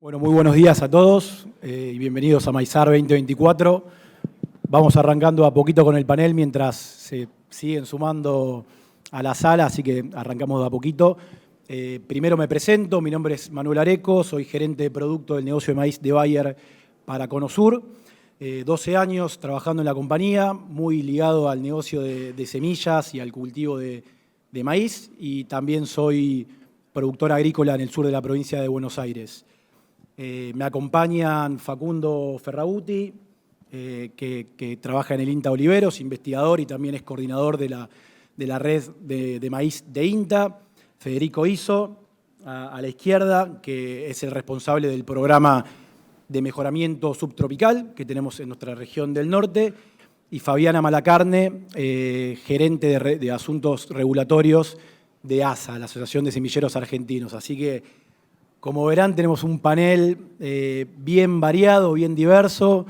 Bueno, muy buenos días a todos y bienvenidos a Maizar 2024. Vamos arrancando a poquito con el panel mientras se siguen sumando a la sala, así que arrancamos de a poquito. Primero me presento, mi nombre es Manuel Areco, soy gerente de producto del negocio de maíz de Bayer para Conosur. 12 años trabajando en la compañía, muy ligado al negocio de semillas y al cultivo de maíz, y también soy productor agrícola en el sur de la provincia de Buenos Aires. Me acompañan Facundo Ferraguti, que trabaja en el INTA Oliveros, investigador y también es coordinador de la red de maíz de INTA. Federico Iso, a la izquierda, que es el responsable del programa de mejoramiento subtropical que tenemos en nuestra región del norte. Y Fabiana Malacarne, gerente de asuntos regulatorios de ASA, la Asociación de Semilleros Argentinos. Así que, como verán, tenemos un panel bien variado, bien diverso,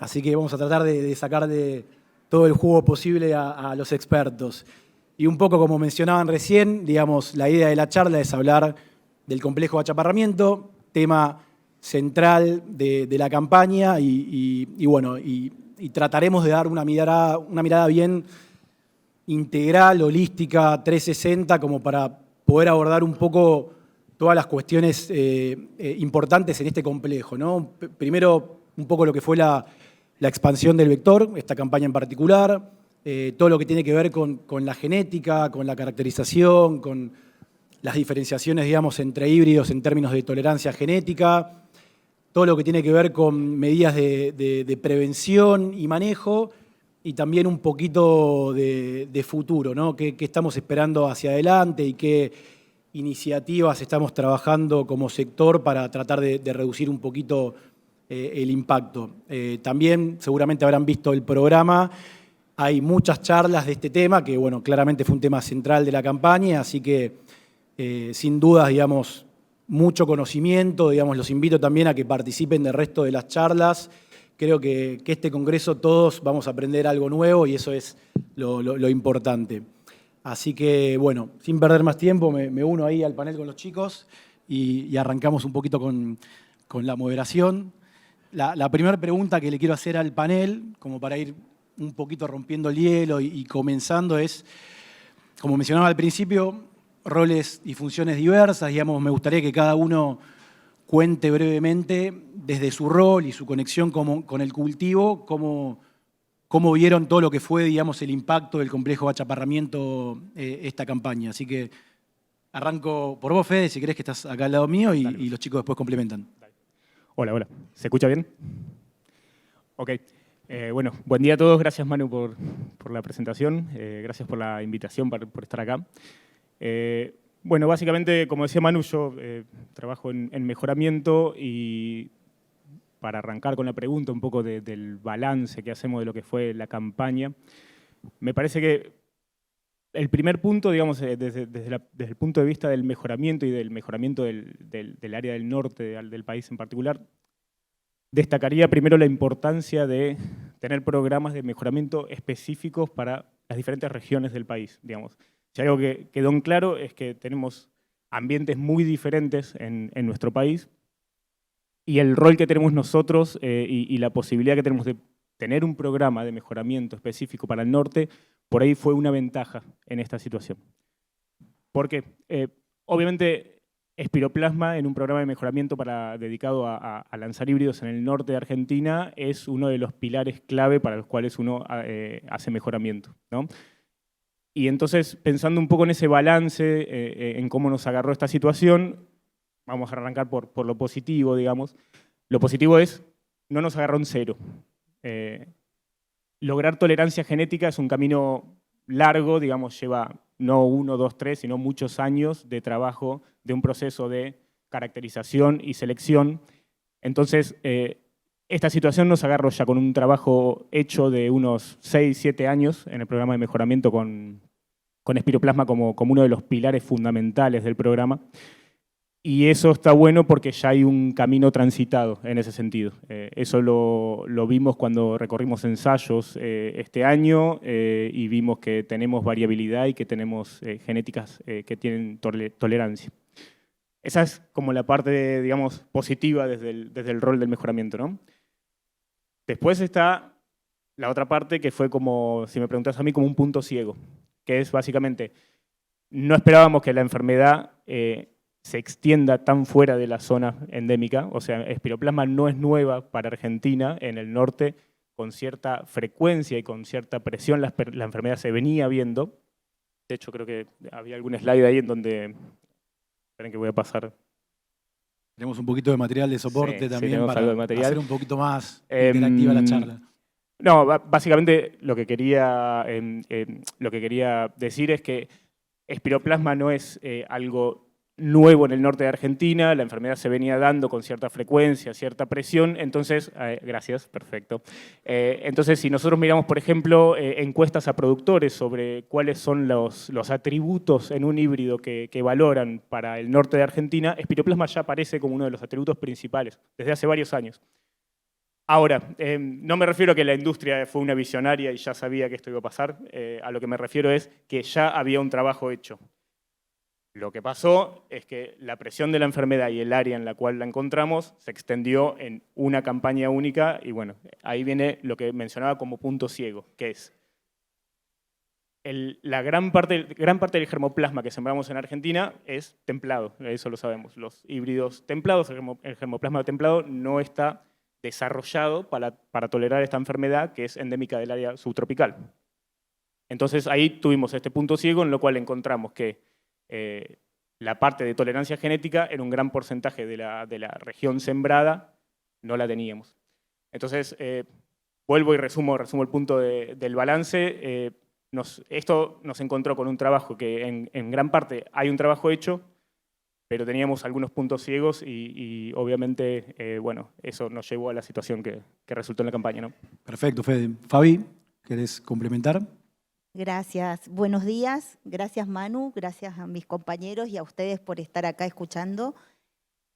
así que vamos a tratar de sacar de todo el jugo posible a los expertos. Y un poco como mencionaban recién, digamos, la idea de la charla es hablar del complejo de achaparramiento, tema central de la campaña, y trataremos de dar una mirada bien integral, holística, 360, como para poder abordar un poco todas las cuestiones importantes en este complejo, ¿no? Primero, un poco lo que fue la expansión del vector, esta campaña en particular, todo lo que tiene que ver con la genética, con la caracterización, con las diferenciaciones, digamos, entre híbridos en términos de tolerancia genética, todo lo que tiene que ver con medidas de prevención y manejo, y también un poquito de futuro, ¿no? ¿Qué estamos esperando hacia adelante y qué iniciativas estamos trabajando como sector para tratar de reducir un poquito el impacto? También seguramente habrán visto el programa, hay muchas charlas de este tema, que bueno, claramente fue un tema central de la campaña, así que sin dudas, digamos, mucho conocimiento, digamos, los invito también a que participen del resto de las charlas. Creo que este congreso todos vamos a aprender algo nuevo y eso es lo importante. Así que, bueno, sin perder más tiempo, me uno ahí al panel con los chicos y arrancamos un poquito con la moderación. La primera pregunta que le quiero hacer al panel, como para ir un poquito rompiendo el hielo y comenzando, es, como mencionaba al principio, roles y funciones diversas. Digamos, me gustaría que cada uno cuente brevemente desde su rol y su conexión con el cultivo, cómo vieron todo lo que fue, digamos, el impacto del complejo de achaparramiento esta campaña. Así que arranco por vos, Fede, si querés, que estás acá al lado mío, y los chicos después complementan. Hola, hola. ¿Se escucha bien? Ok. Bueno, buen día a todos. Gracias, Manu, por la presentación. Gracias por la invitación, por estar acá. Bueno, básicamente, como decía Manu, yo trabajo en mejoramiento, y para arrancar con la pregunta un poco del balance que hacemos de lo que fue la campaña, me parece que el primer punto, digamos, desde el punto de vista del mejoramiento y del mejoramiento del área del norte del país en particular, destacaría primero la importancia de tener programas de mejoramiento específicos para las diferentes regiones del país, digamos. Si algo que quedó en claro es que tenemos ambientes muy diferentes en nuestro país, y el rol que tenemos nosotros y la posibilidad que tenemos de tener un programa de mejoramiento específico para el norte, por ahí fue una ventaja en esta situación. Porque obviamente Espiroplasma, en un programa de mejoramiento dedicado a lanzar híbridos en el norte de Argentina, es uno de los pilares clave para los cuales uno hace mejoramiento, ¿no? Y entonces, pensando un poco en ese balance, en cómo nos agarró esta situación, vamos a arrancar por lo positivo, digamos. Lo positivo es, no nos agarró en cero. Lograr tolerancia genética es un camino largo, digamos, lleva no 1, 2, 3, sino muchos años de trabajo, de un proceso de caracterización y selección. Entonces, esta situación nos agarró ya con un trabajo hecho de unos 6, 7 años en el programa de mejoramiento con Espiroplasma como uno de los pilares fundamentales del programa. Y eso está bueno porque ya hay un camino transitado en ese sentido. Eso lo vimos cuando recorrimos ensayos este año, y vimos que tenemos variabilidad y que tenemos genéticas que tienen tolerancia. Esa es como la parte, digamos, positiva desde el rol del mejoramiento, ¿no? Después está la otra parte que fue como, si me preguntas a mí, como un punto ciego, que es básicamente, no esperábamos que la enfermedad se extienda tan fuera de la zona endémica, o sea, Espiroplasma no es nueva para Argentina, en el norte con cierta frecuencia y con cierta presión la enfermedad se venía viendo. De hecho, creo que había algún slide ahí en donde, esperen que voy a pasar. Tenemos un poquito de material de soporte Sí, también para hacer un poquito más interactiva la charla. No, básicamente lo que quería decir es que Espiroplasma no es algo nuevo en el norte de Argentina, la enfermedad se venía dando con cierta frecuencia, cierta presión, entonces, gracias, perfecto. Entonces, si nosotros miramos, por ejemplo, encuestas a productores sobre cuáles son los atributos en un híbrido que valoran para el norte de Argentina, Espiroplasma ya aparece como uno de los atributos principales desde hace varios años. Ahora, no me refiero a que la industria fue una visionaria y ya sabía que esto iba a pasar, a lo que me refiero es que ya había un trabajo hecho. Lo que pasó es que la presión de la enfermedad y el área en la cual la encontramos se extendió en una campaña única y bueno, ahí viene lo que mencionaba como punto ciego, que es la gran parte del germoplasma que sembramos en Argentina es templado, eso lo sabemos. Los híbridos templados, el germoplasma templado no está desarrollado para tolerar esta enfermedad que es endémica del área subtropical. Entonces ahí tuvimos este punto ciego en lo cual encontramos que la parte de tolerancia genética en un gran porcentaje de la región sembrada no la teníamos. Entonces, vuelvo y resumo el punto del balance. Esto nos encontró con un trabajo que en gran parte hay un trabajo hecho, pero teníamos algunos puntos ciegos y obviamente, bueno, eso nos llevó a la situación que resultó en la campaña, ¿no? Perfecto, Fede. Fabi, ¿querés complementar? Gracias. Buenos días. Gracias, Manu. Gracias a mis compañeros y a ustedes por estar acá escuchando.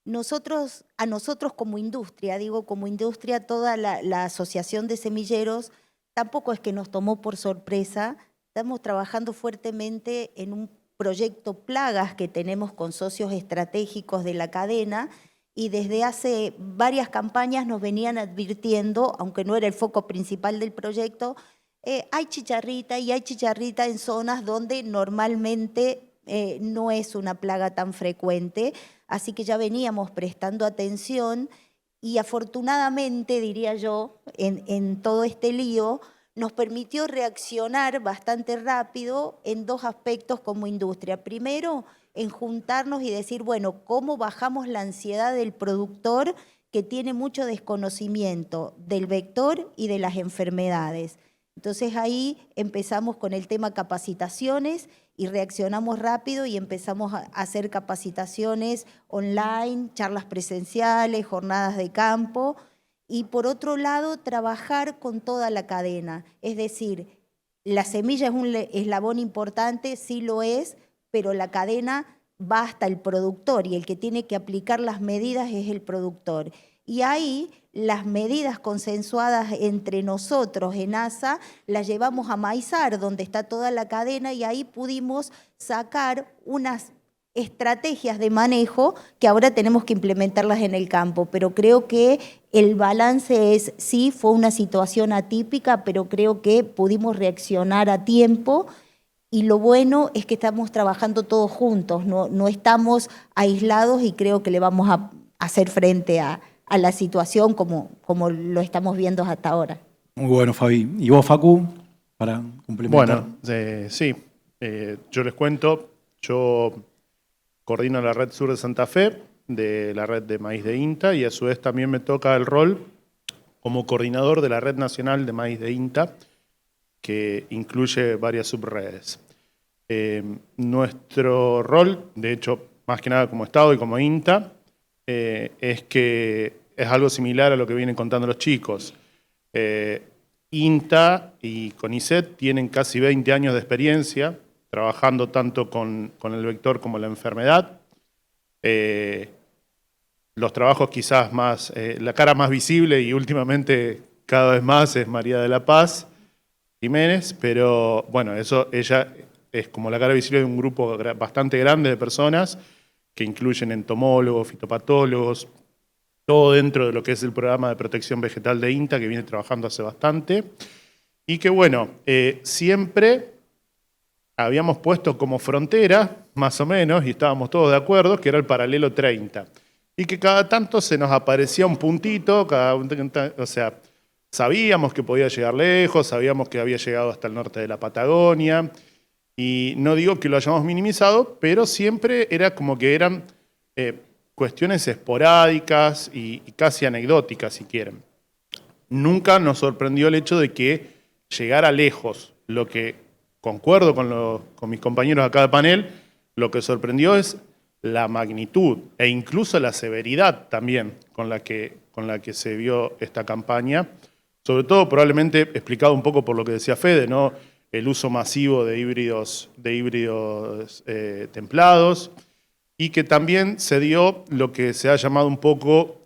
A nosotros como industria, toda la Asociación de Semilleros, tampoco es que nos tomó por sorpresa. Estamos trabajando fuertemente en un proyecto Plagas que tenemos con socios estratégicos de la cadena y desde hace varias campañas nos venían advirtiendo, aunque no era el foco principal del proyecto, hay chicharrita en zonas donde normalmente no es una plaga tan frecuente, así que ya veníamos prestando atención y afortunadamente, diría yo, en todo este lío, nos permitió reaccionar bastante rápido en dos aspectos como industria. Primero, en juntarnos y decir, bueno, ¿cómo bajamos la ansiedad del productor que tiene mucho desconocimiento del vector y de las enfermedades? Entonces ahí empezamos con el tema capacitaciones y reaccionamos rápido y empezamos a hacer capacitaciones online, charlas presenciales, jornadas de campo y por otro lado trabajar con toda la cadena. Es decir, la semilla es un eslabón importante, sí lo es, pero la cadena va hasta el productor y el que tiene que aplicar las medidas es el productor. Y ahí las medidas consensuadas entre nosotros en ASA las llevamos a Maizar, donde está toda la cadena, y ahí pudimos sacar unas estrategias de manejo que ahora tenemos que implementarlas en el campo. Pero creo que el balance es, sí, fue una situación atípica, pero creo que pudimos reaccionar a tiempo. Y lo bueno es que estamos trabajando todos juntos, no estamos aislados y creo que le vamos a hacer frente a la situación como lo estamos viendo hasta ahora. Muy bueno, Fabi. ¿Y vos, Facu, para complementar? Bueno, sí, yo les cuento, yo coordino la red sur de Santa Fe, de la red de maíz de INTA, y a su vez también me toca el rol como coordinador de la red nacional de maíz de INTA, que incluye varias subredes. Nuestro rol, de hecho, más que nada como Estado y como INTA, es que es algo similar a lo que vienen contando los chicos. INTA y CONICET tienen casi 20 años de experiencia trabajando tanto con el vector como la enfermedad. Los trabajos quizás más, la cara más visible y últimamente cada vez más es María de la Paz Jiménez, pero bueno, ella es como la cara visible de un grupo bastante grande de personas que incluyen entomólogos, fitopatólogos, todo dentro de lo que es el programa de protección vegetal de INTA, que viene trabajando hace bastante, y que bueno, siempre habíamos puesto como frontera, más o menos, y estábamos todos de acuerdo, que era el paralelo 30. Y que cada tanto se nos aparecía un puntito, o sea, sabíamos que podía llegar lejos, sabíamos que había llegado hasta el norte de la Patagonia, y no digo que lo hayamos minimizado, pero siempre era como que eran cuestiones esporádicas y casi anecdóticas, si quieren. Nunca nos sorprendió el hecho de que llegara lejos. Lo que concuerdo con mis compañeros acá de panel, lo que sorprendió es la magnitud e incluso la severidad también con la que se vio esta campaña, sobre todo probablemente explicado un poco por lo que decía Fede, ¿no? El uso masivo de híbridos templados, y que también se dio lo que se ha llamado un poco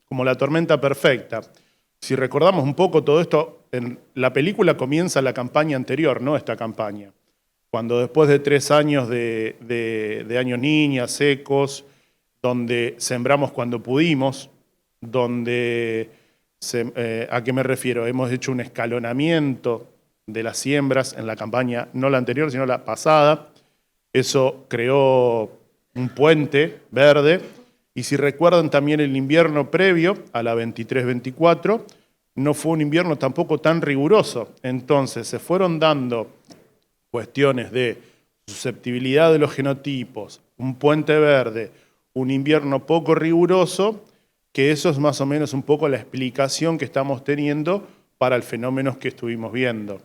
como la tormenta perfecta. Si recordamos un poco todo esto, en la película comienza la campaña anterior, no esta campaña. Cuando después de 3 años de años niñas, secos, donde sembramos cuando pudimos, donde, ¿a qué me refiero? Hemos hecho un escalonamiento de las siembras en la campaña, no la anterior, sino la pasada. Eso creó un puente verde. Y si recuerdan también el invierno previo a la 23-24, no fue un invierno tampoco tan riguroso. Entonces se fueron dando cuestiones de susceptibilidad de los genotipos, un puente verde, un invierno poco riguroso, que eso es más o menos un poco la explicación que estamos teniendo para el fenómeno que estuvimos viendo.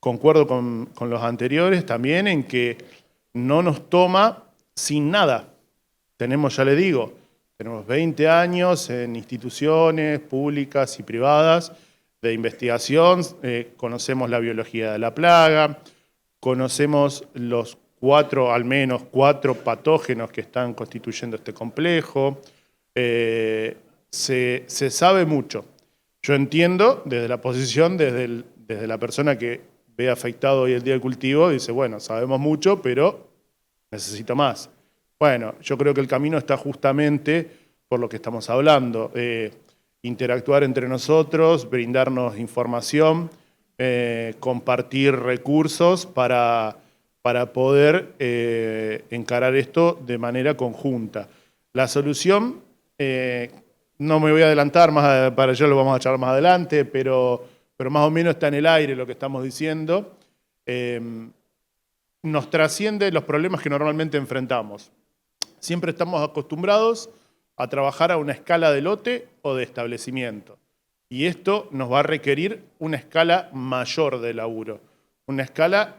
Concuerdo con los anteriores también en que no nos toma sin nada. Tenemos, ya le digo, tenemos 20 años en instituciones públicas y privadas de investigación, conocemos la biología de la plaga, conocemos los al menos cuatro patógenos que están constituyendo este complejo, se sabe mucho. Yo entiendo desde la posición, desde la persona que ve afectado hoy el día del cultivo, dice, bueno, sabemos mucho, pero necesito más. Bueno, yo creo que el camino está justamente por lo que estamos hablando, interactuar entre nosotros, brindarnos información, compartir recursos para poder encarar esto de manera conjunta. La solución, no me voy a adelantar, para ello lo vamos a charlar más adelante, pero más o menos está en el aire lo que estamos diciendo. Nos trasciende los problemas que normalmente enfrentamos. Siempre estamos acostumbrados a trabajar a una escala de lote o de establecimiento. Y esto nos va a requerir una escala mayor de laburo, una escala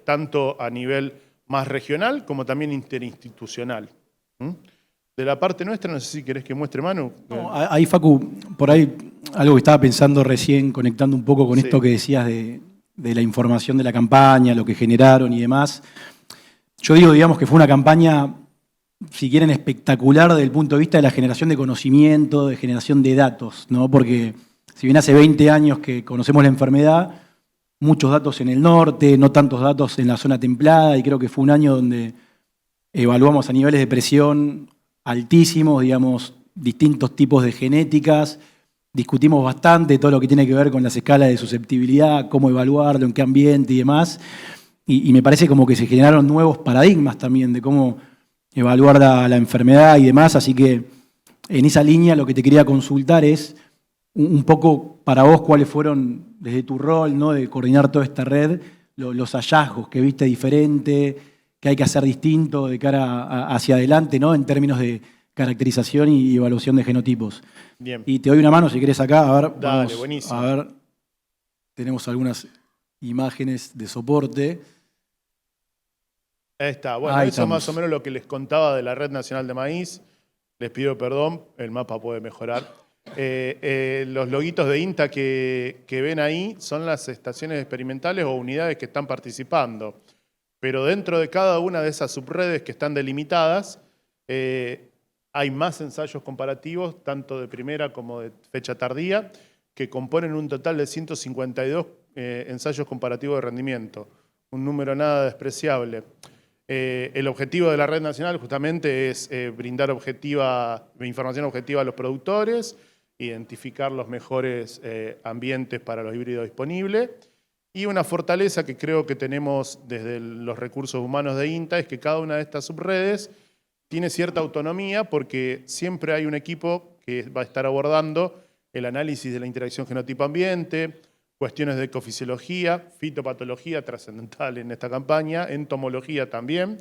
tanto a nivel más regional como también interinstitucional. De la parte nuestra, no sé si querés que muestre Manu. No, ahí, Facu, por ahí algo que estaba pensando recién, conectando un poco con esto que decías de la información de la campaña, lo que generaron y demás. Yo digo, digamos, que fue una campaña, si quieren, espectacular desde el punto de vista de la generación de conocimiento, de generación de datos, ¿no? Porque si bien hace 20 años que conocemos la enfermedad, muchos datos en el norte, no tantos datos en la zona templada, y creo que fue un año donde evaluamos a niveles de presión altísimos, digamos, distintos tipos de genéticas, discutimos bastante todo lo que tiene que ver con las escalas de susceptibilidad, cómo evaluarlo, en qué ambiente y demás, y me parece como que se generaron nuevos paradigmas también de cómo evaluar la enfermedad y demás, así que en esa línea lo que te quería consultar es un poco para vos cuáles fueron, desde tu rol, ¿no?, de coordinar toda esta red, los hallazgos que viste diferente, que hay que hacer distinto de cara hacia adelante, ¿no?, en términos de caracterización y evaluación de genotipos. Bien. Y te doy una mano si querés acá, a ver, Dale, buenísimo. A ver, tenemos algunas imágenes de soporte. Ahí está. Bueno, Ahí eso es estamos. más o menos lo que les contaba de la Red Nacional de Maíz. Les pido perdón, el mapa puede mejorar. Los loguitos de INTA que ven ahí son las estaciones experimentales o unidades que están participando. Pero dentro de cada una de esas subredes que están delimitadas, hay más ensayos comparativos, tanto de primera como de fecha tardía, que componen un total de 152 ensayos comparativos de rendimiento. Un número nada despreciable. El objetivo de la red nacional justamente es brindar información objetiva a los productores, identificar los mejores ambientes para los híbridos disponibles. Y una fortaleza que creo que tenemos desde los recursos humanos de INTA es que cada una de estas subredes tiene cierta autonomía porque siempre hay un equipo que va a estar abordando el análisis de la interacción genotipo-ambiente, cuestiones de ecofisiología, fitopatología trascendental en esta campaña, entomología también.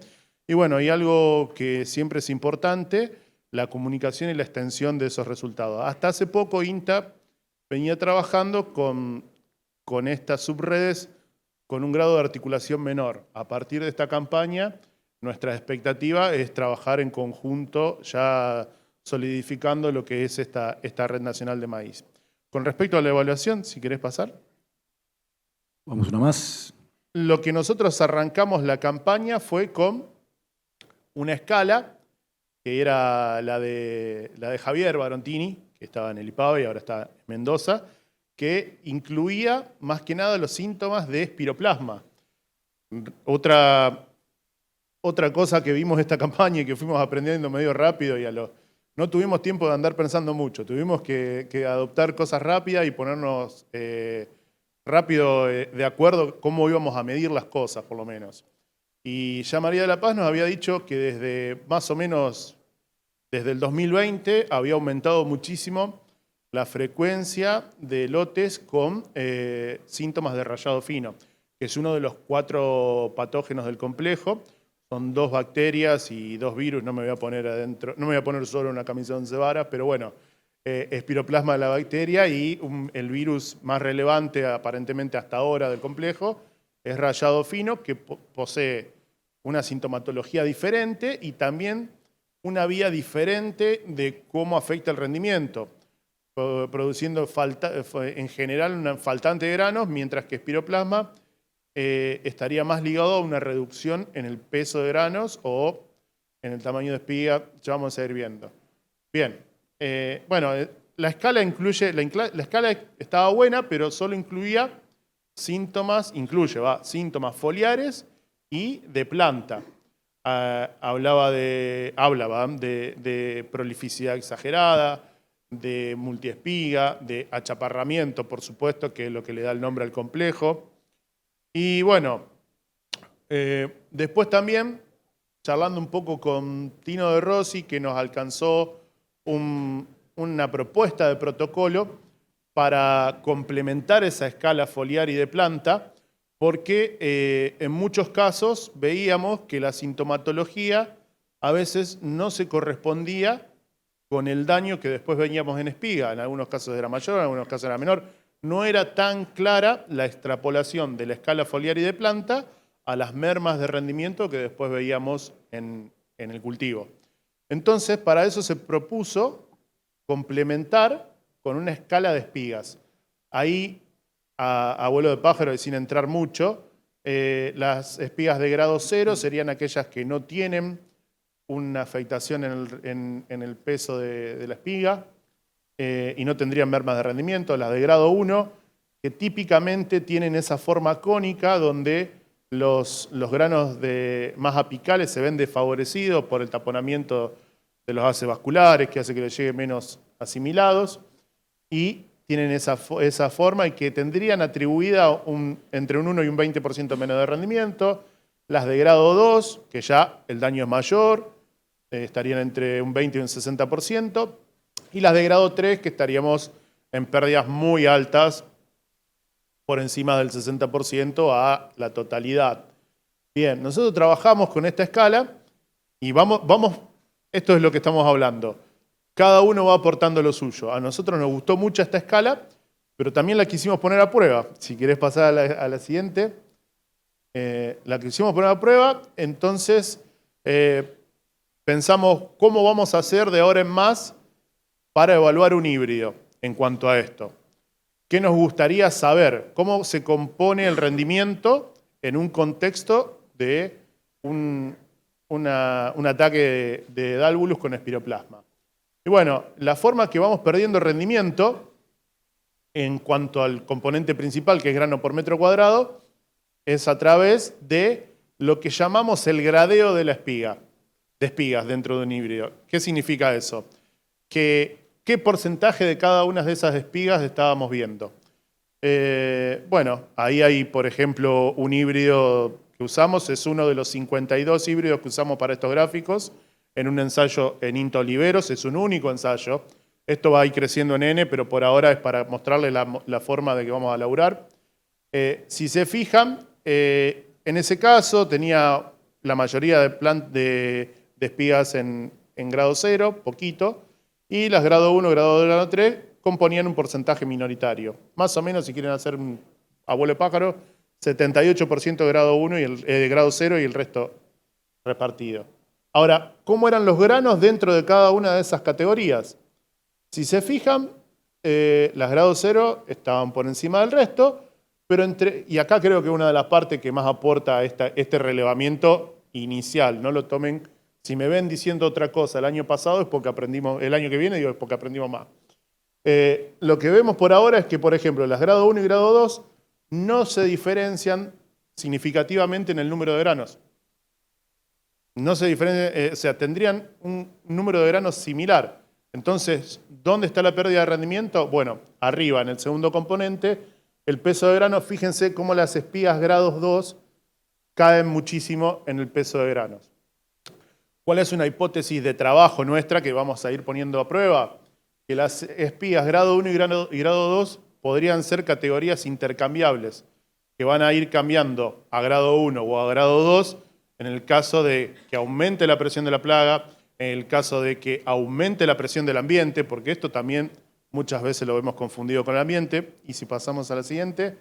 Y bueno, hay algo que siempre es importante, la comunicación y la extensión de esos resultados. Hasta hace poco INTA venía trabajando con estas subredes con un grado de articulación menor. A partir de esta campaña, nuestra expectativa es trabajar en conjunto, ya solidificando lo que es esta red nacional de maíz. Con respecto a la evaluación, si querés pasar. Vamos una más. Lo que nosotros arrancamos la campaña fue con una escala, que era la de Javier Barontini, que estaba en el IPAVE y ahora está en Mendoza, que incluía más que nada los síntomas de espiroplasma. Otra cosa que vimos esta campaña y que fuimos aprendiendo medio rápido no tuvimos tiempo de andar pensando mucho, tuvimos que adoptar cosas rápidas y ponernos rápido de acuerdo cómo íbamos a medir las cosas, por lo menos. Y ya María de la Paz nos había dicho que desde más o menos desde el 2020 había aumentado muchísimo la frecuencia de lotes con síntomas de rayado fino, que es uno de los 4 patógenos del complejo. Son 2 bacterias y 2 virus, no me voy a poner solo una camisa de 11 varas, pero bueno, espiroplasma de la bacteria y el virus más relevante aparentemente hasta ahora del complejo es rayado fino, que posee una sintomatología diferente y también una vía diferente de cómo afecta el rendimiento, produciendo en general un faltante de granos, mientras que espiroplasma estaría más ligado a una reducción en el peso de granos o en el tamaño de espiga, ya vamos a ir viendo. Bien, bueno, la escala estaba buena, pero solo incluía síntomas foliares y de planta. Hablaba de prolificidad exagerada, de multiespiga, de achaparramiento, por supuesto, que es lo que le da el nombre al complejo. Y bueno, después también, charlando un poco con Tino de Rossi, que nos alcanzó una propuesta de protocolo para complementar esa escala foliar y de planta, porque en muchos casos veíamos que la sintomatología a veces no se correspondía con el daño que después veíamos en espiga. En algunos casos era mayor, en algunos casos era menor. No era tan clara la extrapolación de la escala foliar y de planta a las mermas de rendimiento que después veíamos en el cultivo. Entonces, para eso se propuso complementar con una escala de espigas. Ahí, a vuelo de pájaro y sin entrar mucho, las espigas de grado 0 serían aquellas que no tienen una afectación en el peso de la espiga y no tendrían mermas de rendimiento. Las de grado 1, que típicamente tienen esa forma cónica donde los granos más apicales se ven desfavorecidos por el taponamiento de los haces vasculares, que hace que les lleguen menos asimilados, y tienen esa forma y que tendrían atribuida entre un 1 y un 20% menos de rendimiento. Las de grado 2, que ya el daño es mayor, estarían entre un 20 y un 60%, y las de grado 3, que estaríamos en pérdidas muy altas, por encima del 60% a la totalidad. Bien, nosotros trabajamos con esta escala y esto es lo que estamos hablando. Cada uno va aportando lo suyo. A nosotros nos gustó mucho esta escala, pero también la quisimos poner a prueba. Si querés pasar a la siguiente. La quisimos poner a prueba, entonces pensamos cómo vamos a hacer de ahora en más para evaluar un híbrido en cuanto a esto. ¿Qué nos gustaría saber? ¿Cómo se compone el rendimiento en un contexto de un ataque de Dálvulus con espiroplasma? Y bueno, la forma que vamos perdiendo rendimiento en cuanto al componente principal, que es grano por metro cuadrado, es a través de lo que llamamos el gradeo de la espiga, de espigas dentro de un híbrido. ¿Qué significa eso? ¿Qué porcentaje de cada una de esas espigas estábamos viendo? Bueno, ahí hay, por ejemplo, un híbrido que usamos, es uno de los 52 híbridos que usamos para estos gráficos, en un ensayo en INTA Oliveros, es un único ensayo. Esto va a ir creciendo en N, pero por ahora es para mostrarles la forma de que vamos a laburar. Si se fijan, en ese caso tenía la mayoría de espigas en grado 0, poquito, y las grado 1, grado 2, grado 3 componían un porcentaje minoritario. Más o menos, si quieren hacer un abuelo de pájaro, 78% de grado 1 y de grado 0 y el resto repartido. Ahora, ¿cómo eran los granos dentro de cada una de esas categorías? Si se fijan, las grado 0 estaban por encima del resto, pero y acá creo que una de las partes que más aporta este relevamiento inicial, no lo tomen, si me ven diciendo otra cosa el año pasado es porque aprendimos, el año que viene digo es porque aprendimos más. Lo que vemos por ahora es que, por ejemplo, las grado 1 y grado 2 no se diferencian significativamente en el número de granos. No se diferencian, o sea, tendrían un número de granos similar. Entonces, ¿dónde está la pérdida de rendimiento? Bueno, arriba, en el segundo componente, el peso de granos, fíjense cómo las espigas grados 2 caen muchísimo en el peso de granos. ¿Cuál es una hipótesis de trabajo nuestra que vamos a ir poniendo a prueba? Que las espigas grado 1 y grado 2 podrían ser categorías intercambiables, que van a ir cambiando a grado 1 o a grado 2 en el caso de que aumente la presión de la plaga, en el caso de que aumente la presión del ambiente, porque esto también muchas veces lo hemos confundido con el ambiente. Y si pasamos a la siguiente,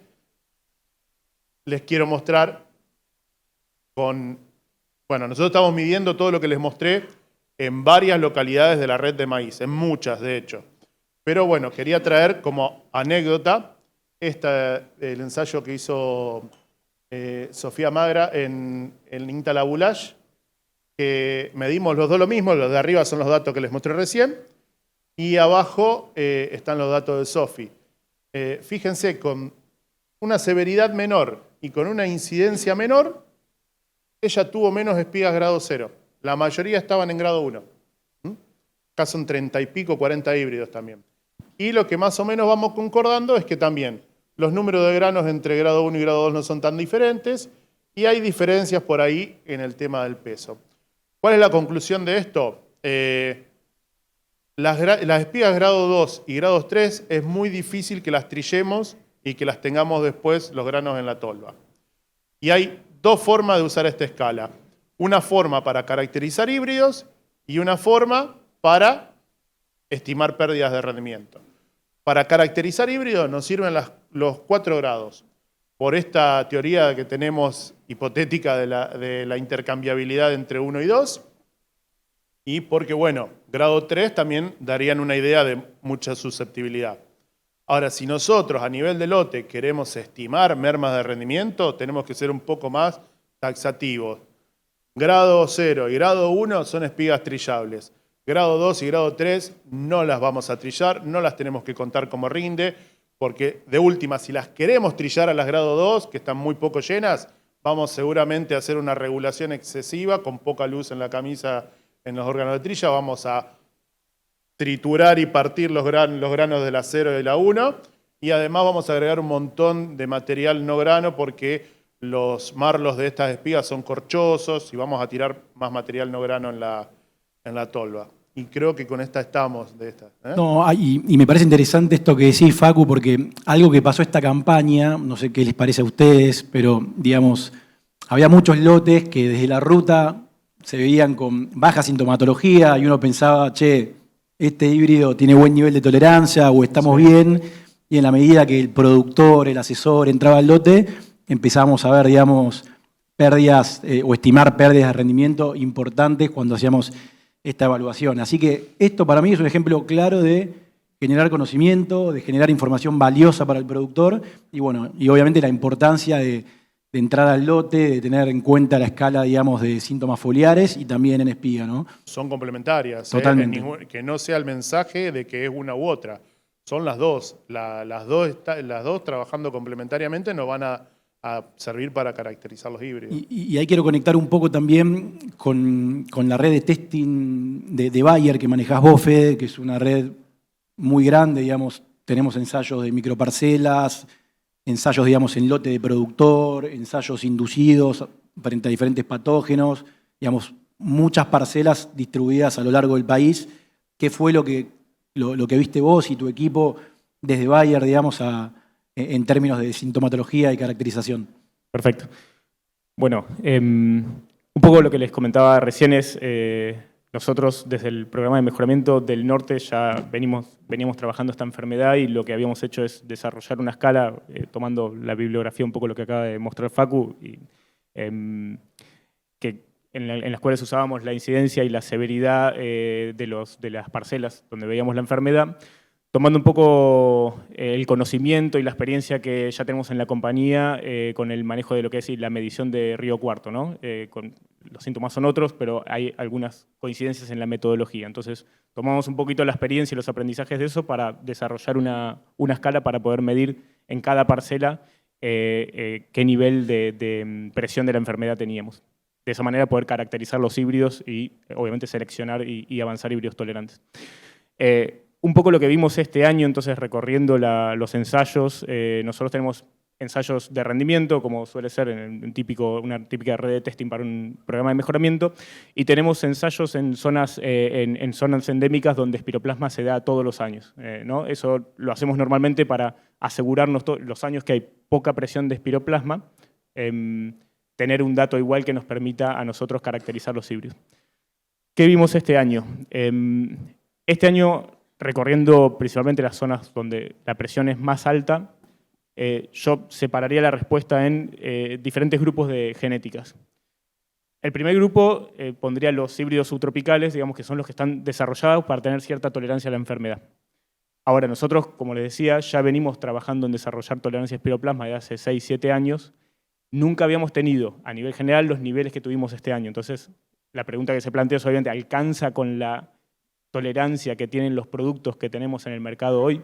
les quiero mostrar con... Bueno, nosotros estamos midiendo todo lo que les mostré en varias localidades de la red de maíz, en muchas de hecho. Pero bueno, quería traer como anécdota el ensayo que hizo Sofía Magra en INTA La Boulage, que medimos los dos lo mismo, los de arriba son los datos que les mostré recién, y abajo están los datos de Sofi. Fíjense, con una severidad menor y con una incidencia menor, ella tuvo menos espigas grado 0. La mayoría estaban en grado 1. Acá son 30 y pico, 40 híbridos también. Y lo que más o menos vamos concordando es que también los números de granos entre grado 1 y grado 2 no son tan diferentes y hay diferencias por ahí en el tema del peso. ¿Cuál es la conclusión de esto? Las espigas grado 2 y grado 3 es muy difícil que las trillemos y que las tengamos después los granos en la tolva. Y hay dos formas de usar esta escala. Una forma para caracterizar híbridos y una forma para estimar pérdidas de rendimiento. Para caracterizar híbridos nos sirven los 4 grados. Por esta teoría que tenemos hipotética de la intercambiabilidad entre 1 y 2. Y porque, bueno, grado 3 también darían una idea de mucha susceptibilidad. Ahora, si nosotros a nivel de lote queremos estimar mermas de rendimiento, tenemos que ser un poco más taxativos. Grado 0 y grado 1 son espigas trillables. Grado 2 y grado 3 no las vamos a trillar, no las tenemos que contar como rinde, porque de última, si las queremos trillar a las grado 2, que están muy poco llenas, vamos seguramente a hacer una regulación excesiva, con poca luz en la camisa en los órganos de trilla, vamos a triturar y partir los granos de la 0 y de la 1, y además vamos a agregar un montón de material no grano, porque los marlos de estas espigas son corchosos y vamos a tirar más material no grano en la tolva. Y creo que con esta estamos de esta. No, y me parece interesante esto que decís, Facu, porque algo que pasó esta campaña, no sé qué les parece a ustedes, pero digamos, había muchos lotes que desde la ruta se veían con baja sintomatología y uno pensaba, che, este híbrido tiene buen nivel de tolerancia o estamos bien, y en la medida que el productor, el asesor entraba al lote, empezamos a ver, digamos, pérdidas o estimar pérdidas de rendimiento importantes cuando hacíamos esta evaluación. Así que esto para mí es un ejemplo claro de generar conocimiento, de generar información valiosa para el productor y bueno, y obviamente la importancia de entrar al lote, de tener en cuenta la escala, digamos, de síntomas foliares y también en espiga, ¿no? Son complementarias. Totalmente. Que no sea el mensaje de que es una u otra. Son las dos. Las dos trabajando complementariamente nos van a servir para caracterizar los híbridos. Y ahí quiero conectar un poco también con la red de testing de Bayer que manejás vos, Fede, que es una red muy grande, digamos. Tenemos ensayos de microparcelas, ensayos, digamos, en lote de productor, ensayos inducidos frente a diferentes patógenos, digamos, muchas parcelas distribuidas a lo largo del país. ¿Qué fue lo que viste vos y tu equipo desde Bayer, digamos, en términos de sintomatología y caracterización? Perfecto. Bueno, un poco lo que les comentaba recién es, nosotros desde el programa de mejoramiento del norte ya veníamos trabajando esta enfermedad y lo que habíamos hecho es desarrollar una escala, tomando la bibliografía, un poco lo que acaba de mostrar Facu, y, que en las cuales usábamos la incidencia y la severidad de las parcelas donde veíamos la enfermedad, tomando un poco el conocimiento y la experiencia que ya tenemos en la compañía con el manejo de lo que es la medición de Río Cuarto, ¿no? Los síntomas son otros, pero hay algunas coincidencias en la metodología. Entonces, tomamos un poquito la experiencia y los aprendizajes de eso para desarrollar una escala para poder medir en cada parcela qué nivel de presión de la enfermedad teníamos. De esa manera poder caracterizar los híbridos y, obviamente, seleccionar y avanzar híbridos tolerantes. Un poco lo que vimos este año, entonces, recorriendo los ensayos, nosotros tenemos ensayos de rendimiento, como suele ser en una típica red de testing para un programa de mejoramiento, y tenemos ensayos en zonas endémicas donde espiroplasma se da todos los años, ¿no? Eso lo hacemos normalmente para asegurarnos los años que hay poca presión de espiroplasma, tener un dato igual que nos permita a nosotros caracterizar los híbridos. ¿Qué vimos este año? Este año, recorriendo principalmente las zonas donde la presión es más alta, yo separaría la respuesta en diferentes grupos de genéticas. El primer grupo pondría los híbridos subtropicales, digamos que son los que están desarrollados para tener cierta tolerancia a la enfermedad. Ahora, nosotros, como les decía, ya venimos trabajando en desarrollar tolerancia a espiroplasma de hace 6, 7 años. Nunca habíamos tenido, a nivel general, los niveles que tuvimos este año. Entonces, la pregunta que se plantea es, obviamente, ¿alcanza con la tolerancia que tienen los productos que tenemos en el mercado hoy?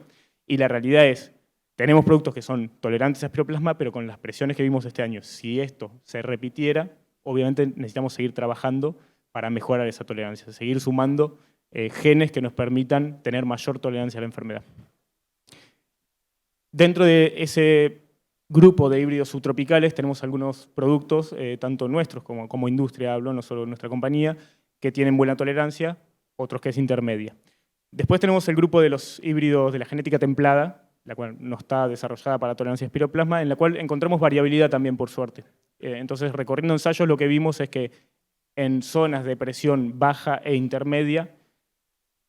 Y la realidad es, tenemos productos que son tolerantes a espiroplasma, pero con las presiones que vimos este año, si esto se repitiera, obviamente necesitamos seguir trabajando para mejorar esa tolerancia, seguir sumando genes que nos permitan tener mayor tolerancia a la enfermedad. Dentro de ese grupo de híbridos subtropicales tenemos algunos productos, tanto nuestros como industria, hablo, no solo nuestra compañía, que tienen buena tolerancia, otros que es intermedia. Después tenemos el grupo de los híbridos de la genética templada, la cual no está desarrollada para tolerancia a espiroplasma, en la cual encontramos variabilidad también, por suerte. Entonces, recorriendo ensayos, lo que vimos es que en zonas de presión baja e intermedia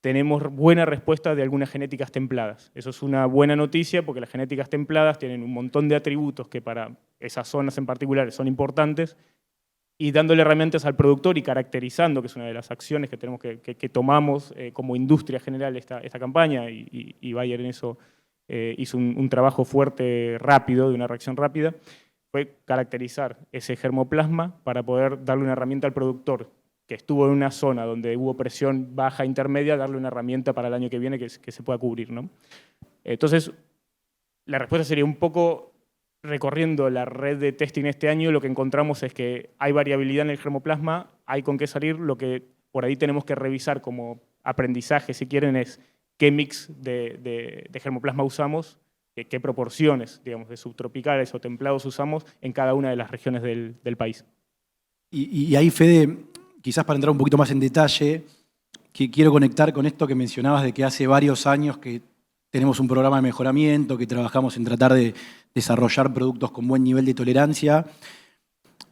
tenemos buena respuesta de algunas genéticas templadas. Eso es una buena noticia porque las genéticas templadas tienen un montón de atributos que para esas zonas en particular son importantes, y dándole herramientas al productor y caracterizando, que es una de las acciones que tenemos que tomamos como industria general esta campaña, y Bayer en eso hizo un trabajo fuerte, rápido, de una reacción rápida, fue caracterizar ese germoplasma para poder darle una herramienta al productor que estuvo en una zona donde hubo presión baja intermedia, darle una herramienta para el año que viene que se pueda cubrir, ¿no? Entonces, la respuesta sería un poco, recorriendo la red de testing este año, lo que encontramos es que hay variabilidad en el germoplasma, hay con qué salir. Lo que por ahí tenemos que revisar como aprendizaje, si quieren, es qué mix de germoplasma usamos, qué proporciones, digamos, de subtropicales o templados usamos en cada una de las regiones del país. Y ahí, Fede, quizás para entrar un poquito más en detalle, que quiero conectar con esto que mencionabas de que hace varios años que tenemos un programa de mejoramiento, que trabajamos en tratar de desarrollar productos con buen nivel de tolerancia.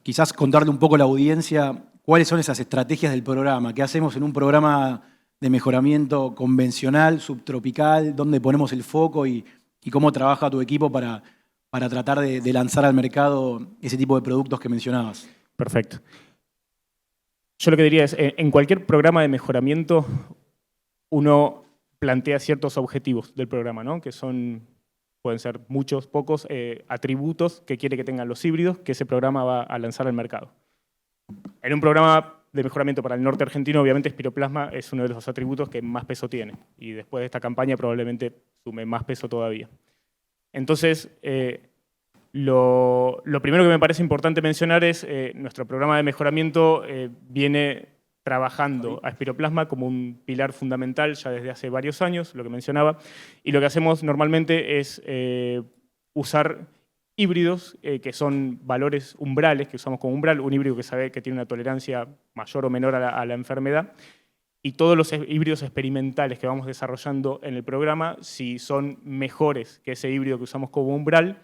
Quizás contarle un poco a la audiencia cuáles son esas estrategias del programa, qué hacemos en un programa de mejoramiento convencional, subtropical, dónde ponemos el foco y cómo trabaja tu equipo para tratar de lanzar al mercado ese tipo de productos que mencionabas. Perfecto. Yo lo que diría es, en cualquier programa de mejoramiento, uno plantea ciertos objetivos del programa, ¿no? Que pueden ser muchos, pocos, atributos que quiere que tengan los híbridos que ese programa va a lanzar al mercado. En un programa de mejoramiento para el norte argentino, obviamente espiroplasma es uno de los atributos que más peso tiene, y después de esta campaña probablemente sume más peso todavía. Entonces, Lo primero que me parece importante mencionar es nuestro programa de mejoramiento viene trabajando a Spiroplasma como un pilar fundamental ya desde hace varios años, lo que mencionaba, y lo que hacemos normalmente es usar híbridos que son valores umbrales, que usamos como umbral, un híbrido que sabe que tiene una tolerancia mayor o menor a la enfermedad, y todos los híbridos experimentales que vamos desarrollando en el programa, si son mejores que ese híbrido que usamos como umbral,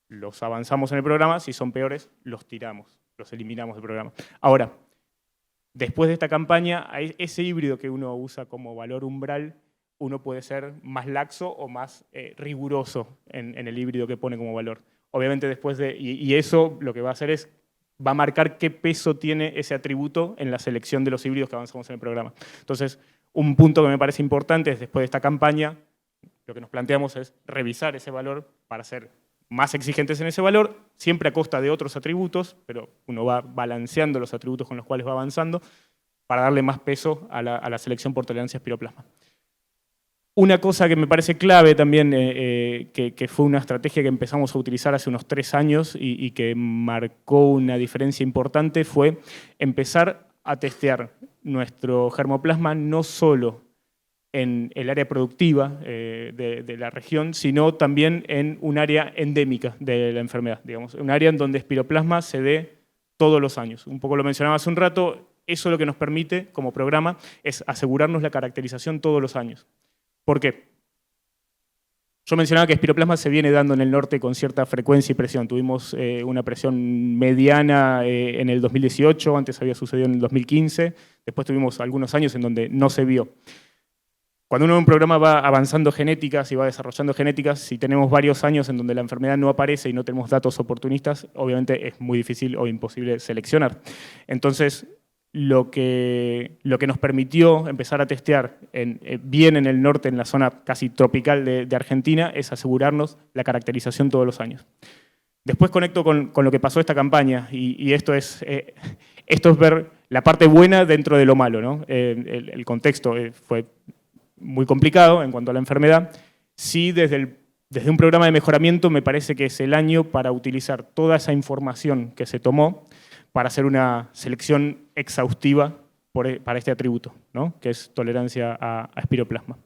los avanzamos en el programa, si son peores, los tiramos, los eliminamos del programa. Ahora, después de esta campaña, ese híbrido que uno usa como valor umbral, uno puede ser más laxo o más riguroso en el híbrido que pone como valor. Obviamente después y eso lo que va a hacer es, va a marcar qué peso tiene ese atributo en la selección de los híbridos que avanzamos en el programa. Entonces, un punto que me parece importante es, después de esta campaña, lo que nos planteamos es revisar ese valor para ser más exigentes en ese valor, siempre a costa de otros atributos, pero uno va balanceando los atributos con los cuales va avanzando para darle más peso a la selección por tolerancia a Spiroplasma. Una cosa que me parece clave también, que fue una estrategia que empezamos a utilizar hace unos 3 años y que marcó una diferencia importante, fue empezar a testear nuestro germoplasma no solo en el área productiva de la región, sino también en un área endémica de la enfermedad, digamos, un área en donde Spiroplasma se dé todos los años. Un poco lo mencionaba hace un rato, eso lo que nos permite como programa es asegurarnos la caracterización todos los años. ¿Por qué? Yo mencionaba que Spiroplasma se viene dando en el norte con cierta frecuencia y presión. Tuvimos una presión mediana en el 2018, antes había sucedido en el 2015, después tuvimos algunos años en donde no se vio. Cuando uno en un programa va avanzando genéticas y va desarrollando genéticas, si tenemos varios años en donde la enfermedad no aparece y no tenemos datos oportunistas, obviamente es muy difícil o imposible seleccionar. Entonces, lo que nos permitió empezar a testear bien en el norte, en la zona casi tropical de Argentina, es asegurarnos la caracterización todos los años. Después conecto con lo que pasó esta campaña, y esto es ver la parte buena dentro de lo malo, ¿no? El contexto fue muy complicado en cuanto a la enfermedad. Sí, desde un programa de mejoramiento me parece que es el año para utilizar toda esa información que se tomó para hacer una selección exhaustiva para este atributo, ¿no? Que es tolerancia a Spiroplasma.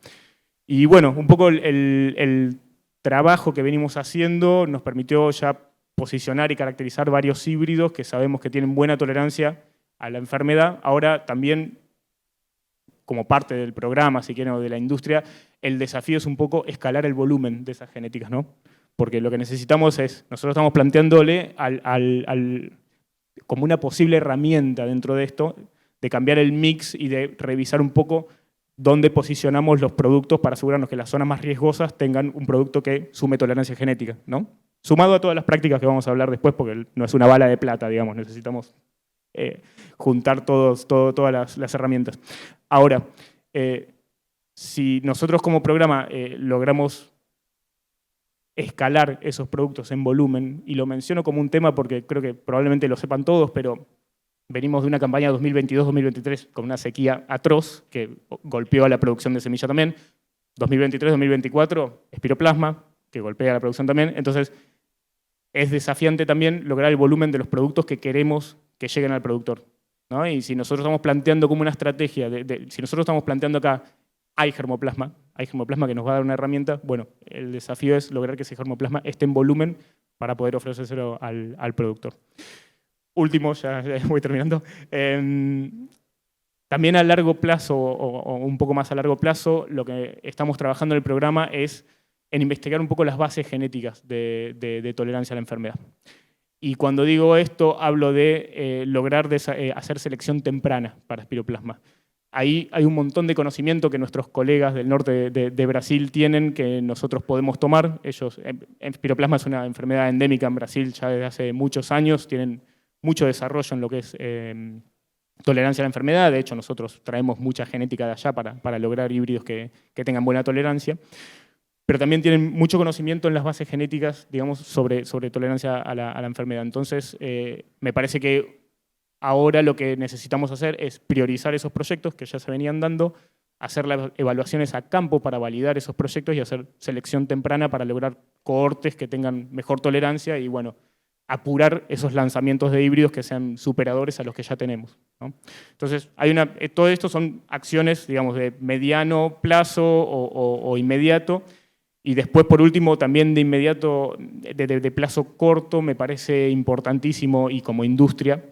Y bueno, un poco el trabajo que venimos haciendo nos permitió ya posicionar y caracterizar varios híbridos que sabemos que tienen buena tolerancia a la enfermedad. Ahora también, como parte del programa, si quieren, o de la industria, el desafío es un poco escalar el volumen de esas genéticas, ¿no? Porque lo que necesitamos es, nosotros estamos planteándole como una posible herramienta dentro de esto, de cambiar el mix y de revisar un poco dónde posicionamos los productos para asegurarnos que las zonas más riesgosas tengan un producto que sume tolerancia genética, ¿no? Sumado a todas las prácticas que vamos a hablar después, porque no es una bala de plata, digamos, necesitamos juntar todas las herramientas. Ahora, si nosotros como programa logramos escalar esos productos en volumen, y lo menciono como un tema porque creo que probablemente lo sepan todos, pero venimos de una campaña 2022-2023 con una sequía atroz que golpeó a la producción de semilla también. 2023-2024, Spiroplasma, que golpea a la producción también. Entonces, es desafiante también lograr el volumen de los productos que queremos que lleguen al productor, ¿no? Y si nosotros estamos planteando como una estrategia, si nosotros estamos planteando acá, hay germoplasma que nos va a dar una herramienta, bueno, el desafío es lograr que ese germoplasma esté en volumen para poder ofrecérselo al productor. Último, ya voy terminando. También a largo plazo, o un poco más a largo plazo, lo que estamos trabajando en el programa es en investigar un poco las bases genéticas de tolerancia a la enfermedad. Y cuando digo esto, hablo de lograr hacer selección temprana para Spiroplasma. Ahí hay un montón de conocimiento que nuestros colegas del norte de Brasil tienen que nosotros podemos tomar. Spiroplasma es una enfermedad endémica en Brasil ya desde hace muchos años, tienen mucho desarrollo en lo que es tolerancia a la enfermedad. De hecho, nosotros traemos mucha genética de allá para lograr híbridos que tengan buena tolerancia. Pero también tienen mucho conocimiento en las bases genéticas, digamos, sobre tolerancia a la enfermedad. Entonces, me parece que ahora lo que necesitamos hacer es priorizar esos proyectos que ya se venían dando, hacer las evaluaciones a campo para validar esos proyectos y hacer selección temprana para lograr cohortes que tengan mejor tolerancia y, bueno, apurar esos lanzamientos de híbridos que sean superadores a los que ya tenemos, ¿no? Entonces, todo esto son acciones, digamos, de mediano plazo o inmediato. Y después, por último, también de inmediato, de plazo corto, me parece importantísimo, y como industria,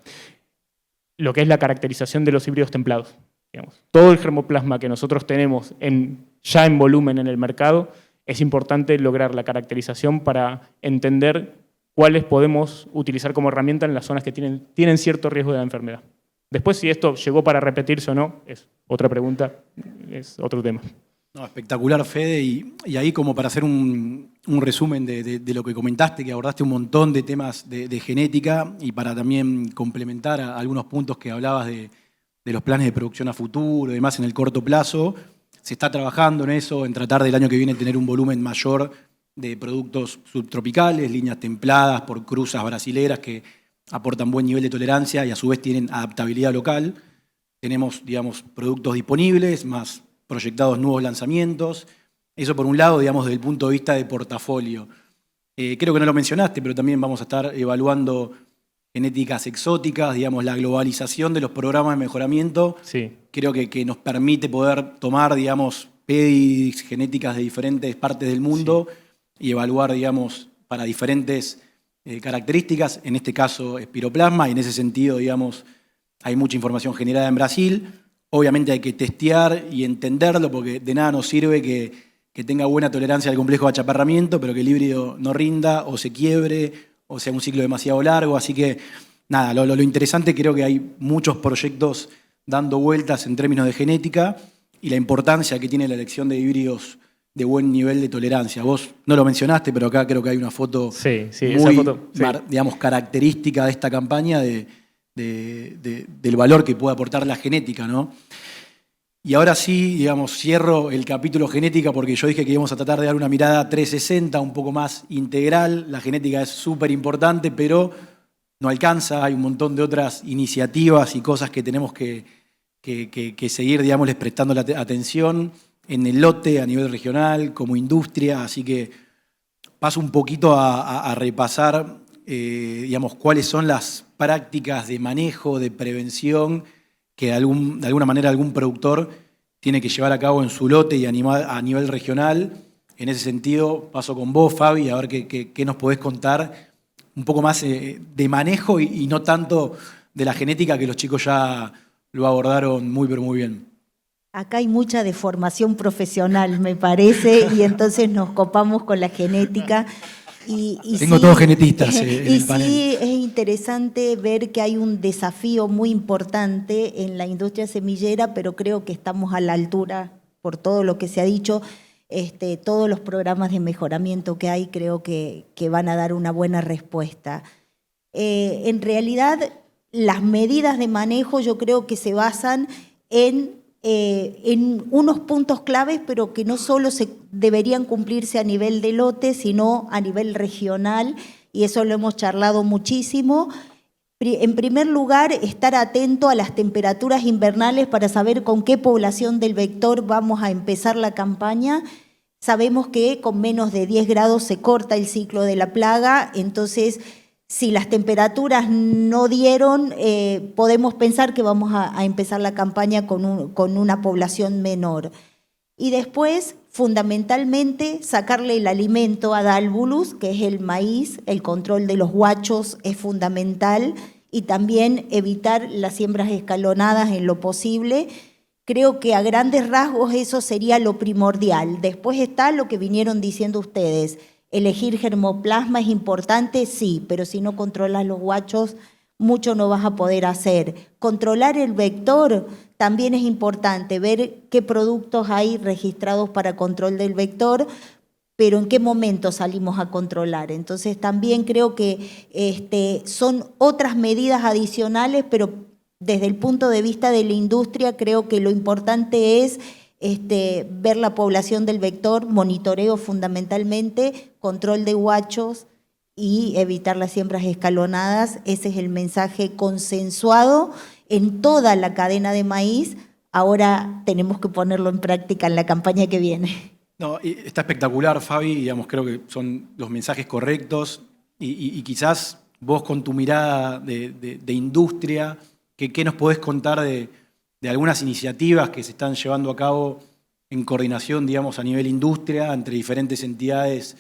lo que es la caracterización de los híbridos templados. Digamos. Todo el germoplasma que nosotros tenemos ya en volumen en el mercado, es importante lograr la caracterización para entender cuáles podemos utilizar como herramienta en las zonas que tienen cierto riesgo de la enfermedad. Después, si esto llegó para repetirse o no, es otra pregunta, es otro tema. No, espectacular, Fede, y ahí como para hacer un resumen de lo que comentaste, que abordaste un montón de temas de genética, y para también complementar a algunos puntos que hablabas de los planes de producción a futuro y demás en el corto plazo, se está trabajando en eso, en tratar del año que viene tener un volumen mayor de productos subtropicales, líneas templadas por cruzas brasileras que aportan buen nivel de tolerancia y a su vez tienen adaptabilidad local. Tenemos, digamos, productos disponibles, más proyectados nuevos lanzamientos. Eso por un lado, digamos, desde el punto de vista de portafolio. Creo que no lo mencionaste, pero también vamos a estar evaluando genéticas exóticas, digamos, la globalización de los programas de mejoramiento. Sí. Creo que nos permite poder tomar, digamos, pedis genéticas de diferentes partes del mundo, sí, y evaluar, digamos, para diferentes características, en este caso espiroplasma, y en ese sentido, digamos, hay mucha información generada en Brasil. Obviamente hay que testear y entenderlo, porque de nada nos sirve que tenga buena tolerancia al complejo de achaparramiento, pero que el híbrido no rinda o se quiebre o sea un ciclo demasiado largo. Así que, nada, lo interesante, creo que hay muchos proyectos dando vueltas en términos de genética y la importancia que tiene la elección de híbridos de buen nivel de tolerancia. Vos no lo mencionaste, pero acá creo que hay una foto, sí, muy, esa foto, sí, digamos, característica de esta campaña del valor que puede aportar la genética, ¿no? Y ahora sí, digamos, cierro el capítulo genética porque yo dije que íbamos a tratar de dar una mirada 360, un poco más integral. La genética es súper importante, pero no alcanza. Hay un montón de otras iniciativas y cosas que tenemos que seguir, digamos, les prestando la atención en el lote a nivel regional, como industria. Así que paso un poquito a repasar, digamos, cuáles son las prácticas de manejo, de prevención que de alguna manera algún productor tiene que llevar a cabo en su lote y a nivel regional. En ese sentido, paso con vos, Fabi, a ver qué nos podés contar un poco más de manejo y no tanto de la genética, que los chicos ya lo abordaron muy, pero muy bien. Acá hay mucha deformación profesional, me parece, y entonces nos copamos con la genética. Tengo todos genetistas en el panel. Sí, es interesante ver que hay un desafío muy importante en la industria semillera, pero creo que estamos a la altura por todo lo que se ha dicho. Todos los programas de mejoramiento que hay creo que van a dar una buena respuesta. En realidad, las medidas de manejo yo creo que se basan en unos puntos claves, pero que no solo deberían cumplirse a nivel de lote, sino a nivel regional, y eso lo hemos charlado muchísimo. En primer lugar, estar atento a las temperaturas invernales para saber con qué población del vector vamos a empezar la campaña. Sabemos que con menos de 10 grados se corta el ciclo de la plaga, entonces si las temperaturas no dieron, podemos pensar que vamos a empezar la campaña con una población menor. Y después, fundamentalmente, sacarle el alimento a Dálvulus, que es el maíz. El control de los huachos es fundamental, y también evitar las siembras escalonadas en lo posible. Creo que a grandes rasgos eso sería lo primordial. Después está lo que vinieron diciendo ustedes. Elegir germoplasma es importante, sí, pero si no controlas los huachos, mucho no vas a poder hacer. Controlar el vector también es importante, ver qué productos hay registrados para control del vector, pero en qué momento salimos a controlar. Entonces también creo que son otras medidas adicionales, pero desde el punto de vista de la industria creo que lo importante es ver la población del vector, monitoreo fundamentalmente, control de huachos y evitar las siembras escalonadas. Ese es el mensaje consensuado en toda la cadena de maíz, ahora tenemos que ponerlo en práctica en la campaña que viene. No, está espectacular, Fabi, digamos, creo que son los mensajes correctos y quizás vos con tu mirada de industria, ¿qué nos podés contar de algunas iniciativas que se están llevando a cabo en coordinación, digamos, a nivel industria, entre diferentes entidades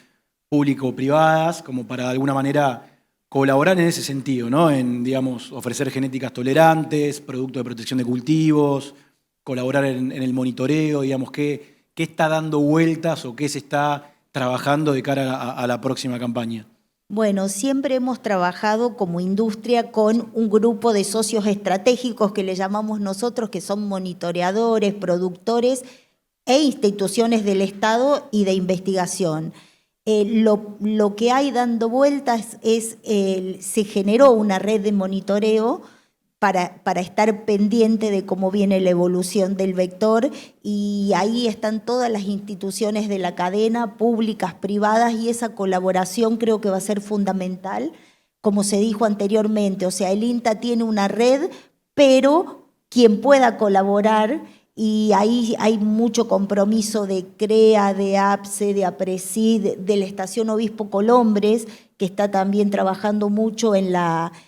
público-privadas, como para de alguna manera colaborar en ese sentido, ¿no? En, digamos, ofrecer genéticas tolerantes, productos de protección de cultivos, colaborar en el monitoreo, digamos, ¿qué está dando vueltas o qué se está trabajando de cara a la próxima campaña? Bueno, siempre hemos trabajado como industria con un grupo de socios estratégicos que le llamamos nosotros, que son monitoreadores, productores e instituciones del Estado y de investigación. Lo que hay dando vueltas se generó una red de monitoreo para estar pendiente de cómo viene la evolución del vector, y ahí están todas las instituciones de la cadena, públicas, privadas, y esa colaboración creo que va a ser fundamental, como se dijo anteriormente. O sea, el INTA tiene una red, pero quien pueda colaborar, y ahí hay mucho compromiso de CREA, de APSE, de APRESID, de la Estación Obispo Colombres, que está también trabajando mucho en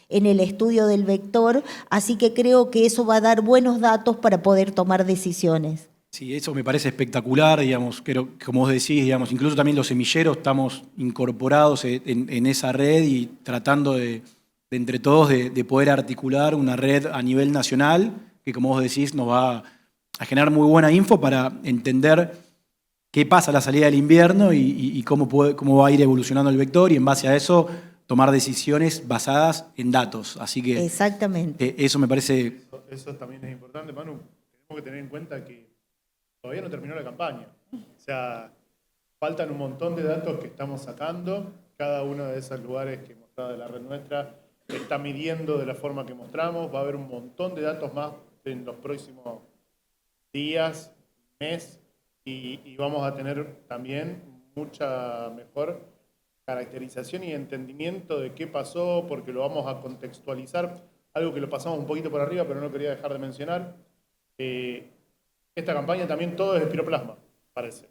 el estudio del vector, así que creo que eso va a dar buenos datos para poder tomar decisiones. Sí, eso me parece espectacular, digamos, como vos decís, digamos, incluso también los semilleros estamos incorporados en esa red y tratando de entre todos de poder articular una red a nivel nacional que, como vos decís, nos va a generar muy buena info para entender qué pasa a la salida del invierno y cómo va a ir evolucionando el vector, y en base a eso tomar decisiones basadas en datos. Así que exactamente. Eso me parece... Eso también es importante, Manu. Tenemos que tener en cuenta que todavía no terminó la campaña. O sea, faltan un montón de datos que estamos sacando. Cada uno de esos lugares que mostraba de la red nuestra está midiendo de la forma que mostramos. Va a haber un montón de datos más en los próximos días, mes, y vamos a tener también mucha mejor caracterización y entendimiento de qué pasó, porque lo vamos a contextualizar. Algo que lo pasamos un poquito por arriba, pero no quería dejar de mencionar. Esta campaña también todo es espiroplasma, parece.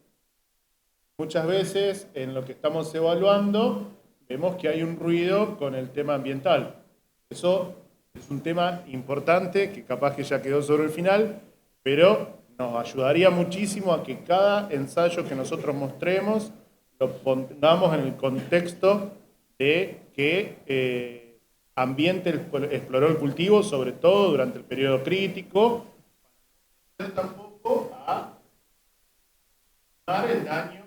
Muchas veces en lo que estamos evaluando vemos que hay un ruido con el tema ambiental. Eso es un tema importante que capaz que ya quedó sobre el final, pero nos ayudaría muchísimo a que cada ensayo que nosotros mostremos lo pongamos en el contexto de qué ambiente exploró el cultivo, sobre todo durante el periodo crítico, tampoco a dar el daño,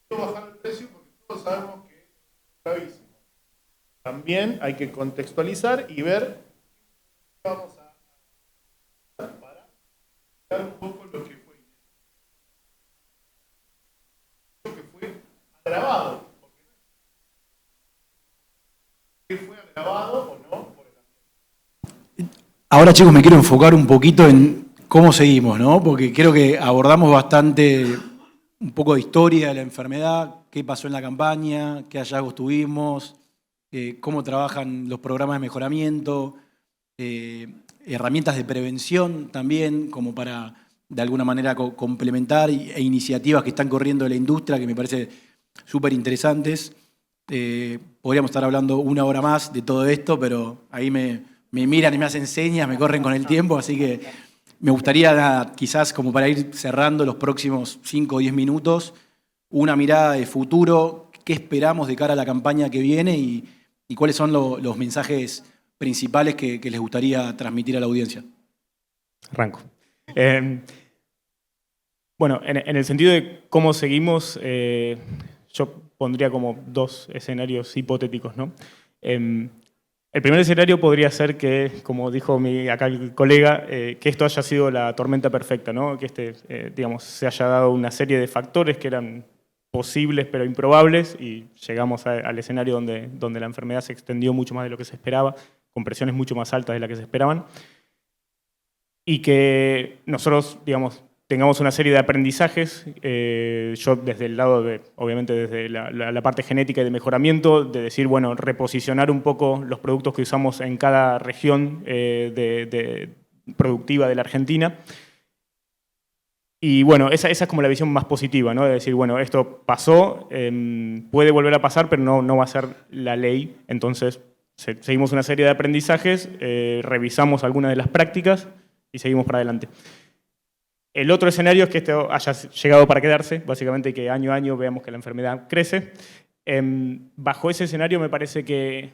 ¿no? Bajar el precio porque todos sabemos que es gravísimo. También hay que contextualizar y ver qué vamos a hacer para dar un poco lo que fue agravado. ¿Qué fue agravado o no por el ambiente? Ahora, chicos, me quiero enfocar un poquito en cómo seguimos, ¿no? Porque creo que abordamos bastante un poco de historia de la enfermedad, qué pasó en la campaña, qué hallazgos tuvimos, cómo trabajan los programas de mejoramiento, herramientas de prevención también, como para de alguna manera complementar, e iniciativas que están corriendo de la industria que me parece súper interesantes. Podríamos estar hablando una hora más de todo esto, pero ahí me miran y me hacen señas, me corren con el tiempo, así que me gustaría, quizás como para ir cerrando los próximos 5 o 10 minutos, una mirada de futuro, qué esperamos de cara a la campaña que viene y cuáles son los mensajes principales que les gustaría transmitir a la audiencia. Arranco. Bueno, en el sentido de cómo seguimos, yo pondría como 2 escenarios hipotéticos, ¿no? El primer escenario podría ser que, como dijo acá el colega, que esto haya sido la tormenta perfecta, ¿no? Que digamos, se haya dado una serie de factores que eran posibles pero improbables y llegamos al escenario donde la enfermedad se extendió mucho más de lo que se esperaba, con presiones mucho más altas de las que se esperaban, y que nosotros, digamos, tengamos una serie de aprendizajes, yo desde el lado obviamente desde la parte genética y de mejoramiento, de decir, bueno, reposicionar un poco los productos que usamos en cada región productiva de la Argentina. Y bueno, esa es como la visión más positiva, ¿no? De decir, bueno, esto pasó, puede volver a pasar, pero no va a ser la ley. Entonces, seguimos una serie de aprendizajes, revisamos algunas de las prácticas y seguimos para adelante. El otro escenario es que esto haya llegado para quedarse, básicamente que año a año veamos que la enfermedad crece. Bajo ese escenario me parece que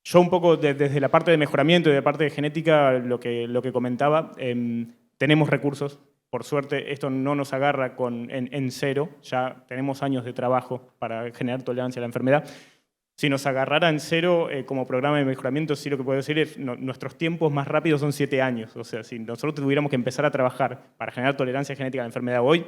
yo un poco desde la parte de mejoramiento y de la parte de genética, lo que comentaba, tenemos recursos. Por suerte, esto no nos agarra en cero, ya tenemos años de trabajo para generar tolerancia a la enfermedad. Si nos agarrara en cero como programa de mejoramiento, sí lo que puedo decir es que nuestros tiempos más rápidos son 7 años. O sea, si nosotros tuviéramos que empezar a trabajar para generar tolerancia genética a la enfermedad hoy,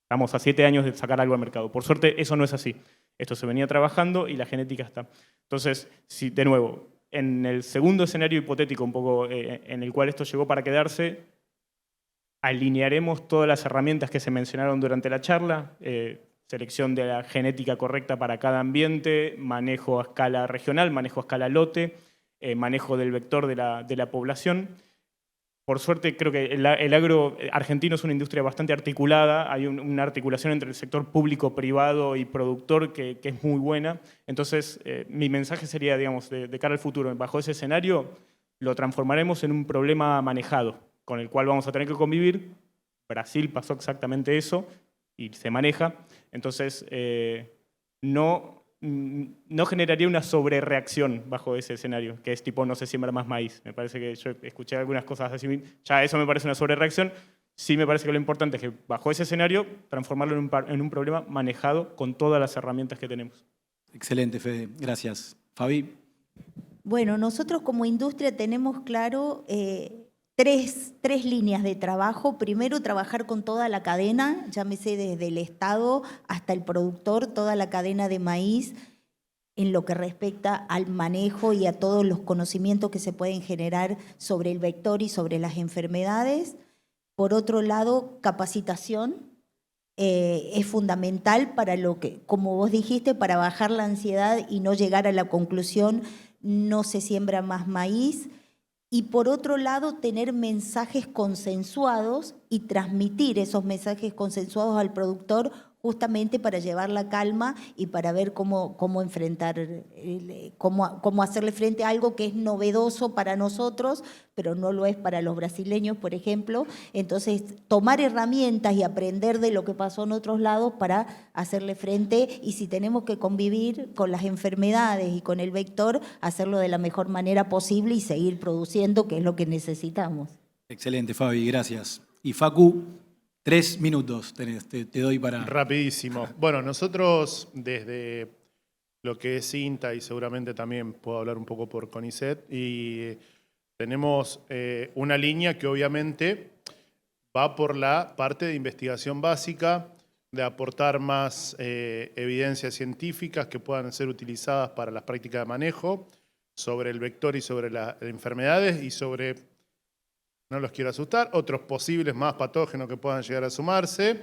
estamos a 7 años de sacar algo al mercado. Por suerte, eso no es así. Esto se venía trabajando y la genética está. Entonces, si de nuevo, en el segundo escenario hipotético, un poco en el cual esto llegó para quedarse, alinearemos todas las herramientas que se mencionaron durante la charla, selección de la genética correcta para cada ambiente, manejo a escala regional, manejo a escala lote, manejo del vector de la población. Por suerte, creo que el agro argentino es una industria bastante articulada, hay una articulación entre el sector público, privado y productor que es muy buena. Entonces, mi mensaje sería, digamos, de cara al futuro, bajo ese escenario, lo transformaremos en un problema manejado, con el cual vamos a tener que convivir. Brasil pasó exactamente eso y se maneja. Entonces, no generaría una sobrereacción bajo ese escenario, que es tipo no se siembra más maíz. Me parece que yo escuché algunas cosas así, ya eso me parece una sobrereacción. Sí me parece que lo importante es que bajo ese escenario transformarlo en un problema manejado con todas las herramientas que tenemos. Excelente, Fede. Gracias. Fabi. Bueno, nosotros como industria tenemos claro tres líneas de trabajo. Primero, trabajar con toda la cadena, llámese desde el Estado hasta el productor, toda la cadena de maíz, en lo que respecta al manejo y a todos los conocimientos que se pueden generar sobre el vector y sobre las enfermedades. Por otro lado, capacitación. Es fundamental para lo que, como vos dijiste, para bajar la ansiedad y no llegar a la conclusión no se siembra más maíz. Y por otro lado, tener mensajes consensuados y transmitir esos mensajes consensuados al productor justamente para llevar la calma y para ver cómo enfrentar, cómo hacerle frente a algo que es novedoso para nosotros, pero no lo es para los brasileños, por ejemplo. Entonces, tomar herramientas y aprender de lo que pasó en otros lados para hacerle frente, y si tenemos que convivir con las enfermedades y con el vector, hacerlo de la mejor manera posible y seguir produciendo, que es lo que necesitamos. Excelente, Fabi, gracias. Y Facu, 3 minutos te doy para... Rapidísimo. Bueno, nosotros desde lo que es INTA, y seguramente también puedo hablar un poco por CONICET, y tenemos una línea que obviamente va por la parte de investigación básica, de aportar más evidencias científicas que puedan ser utilizadas para las prácticas de manejo sobre el vector y sobre las enfermedades y sobre, no los quiero asustar, otros posibles más patógenos que puedan llegar a sumarse.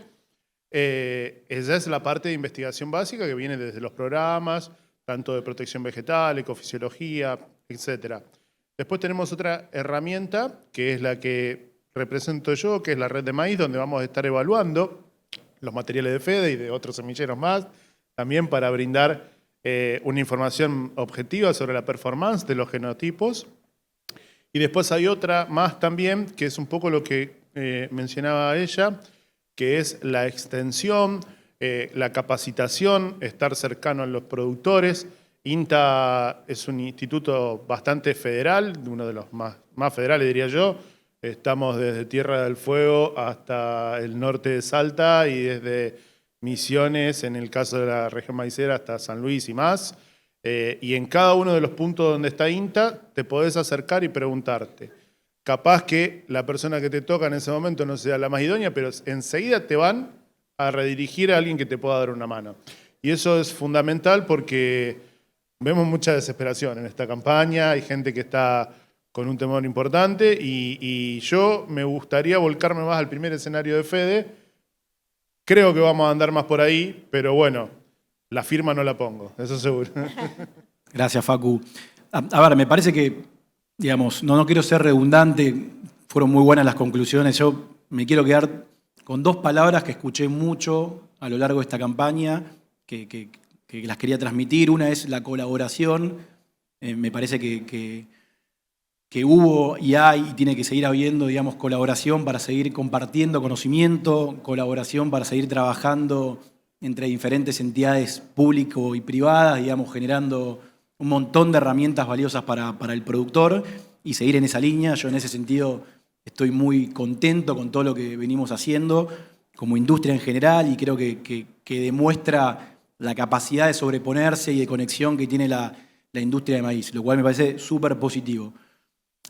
Esa es la parte de investigación básica que viene desde los programas, tanto de protección vegetal, ecofisiología, etc. Después tenemos otra herramienta, que es la que represento yo, que es la red de maíz, donde vamos a estar evaluando los materiales de Fede y de otros semilleros más, también para brindar una información objetiva sobre la performance de los genotipos. Y después hay otra más también, que es un poco lo que mencionaba ella, que es la extensión, la capacitación, estar cercano a los productores. INTA es un instituto bastante federal, uno de los más federales, diría yo. Estamos desde Tierra del Fuego hasta el norte de Salta y desde Misiones, en el caso de la región maicera, hasta San Luis y más. Y en cada uno de los puntos donde está INTA te podés acercar y preguntarte. Capaz que la persona que te toca en ese momento no sea la más idónea, pero enseguida te van a redirigir a alguien que te pueda dar una mano. Y eso es fundamental porque vemos mucha desesperación en esta campaña, hay gente que está con un temor importante y yo me gustaría volcarme más al primer escenario de Fede. Creo que vamos a andar más por ahí, pero bueno, la firma no la pongo, eso seguro. Gracias, Facu. A ver, me parece que, digamos, no quiero ser redundante, fueron muy buenas las conclusiones. Yo me quiero quedar con dos palabras que escuché mucho a lo largo de esta campaña, que las quería transmitir. Una es la colaboración. Me parece que hubo y hay y tiene que seguir habiendo, digamos, colaboración para seguir compartiendo conocimiento, colaboración para seguir trabajando entre diferentes entidades públicas y privadas, digamos, generando un montón de herramientas valiosas para el productor y seguir en esa línea. Yo en ese sentido estoy muy contento con todo lo que venimos haciendo como industria en general y creo que demuestra la capacidad de sobreponerse y de conexión que tiene la industria de maíz, lo cual me parece súper positivo.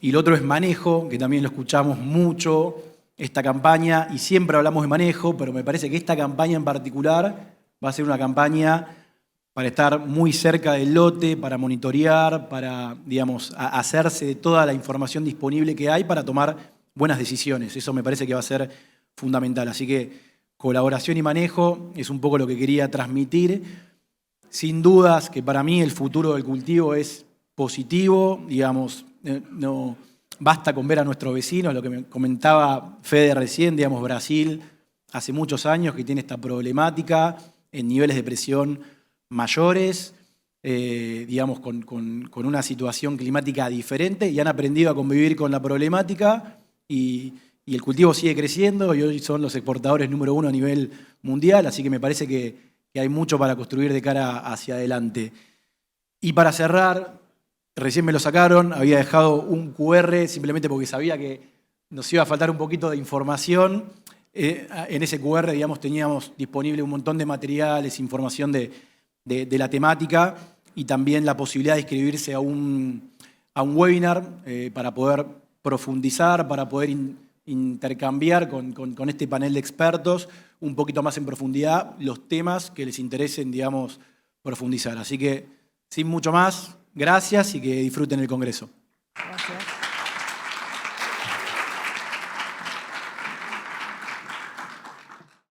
Y lo otro es manejo, que también lo escuchamos mucho, esta campaña, y siempre hablamos de manejo, pero me parece que esta campaña en particular va a ser una campaña para estar muy cerca del lote, para monitorear, para, digamos, hacerse de toda la información disponible que hay para tomar buenas decisiones. Eso me parece que va a ser fundamental. Así que colaboración y manejo es un poco lo que quería transmitir. Sin dudas que para mí el futuro del cultivo es positivo, digamos, no basta con ver a nuestros vecinos, lo que me comentaba Fede recién, digamos, Brasil hace muchos años que tiene esta problemática en niveles de presión mayores, digamos, con una situación climática diferente y han aprendido a convivir con la problemática y el cultivo sigue creciendo y hoy son los exportadores número 1 a nivel mundial, así que me parece que hay mucho para construir de cara hacia adelante. Y para cerrar, recién me lo sacaron, había dejado un QR simplemente porque sabía que nos iba a faltar un poquito de información. En ese QR, digamos, teníamos disponible un montón de materiales, información de la temática y también la posibilidad de inscribirse a un webinar para poder profundizar, para poder intercambiar con este panel de expertos un poquito más en profundidad los temas que les interesen, digamos, profundizar. Así que, sin mucho más, gracias y que disfruten el Congreso. Gracias.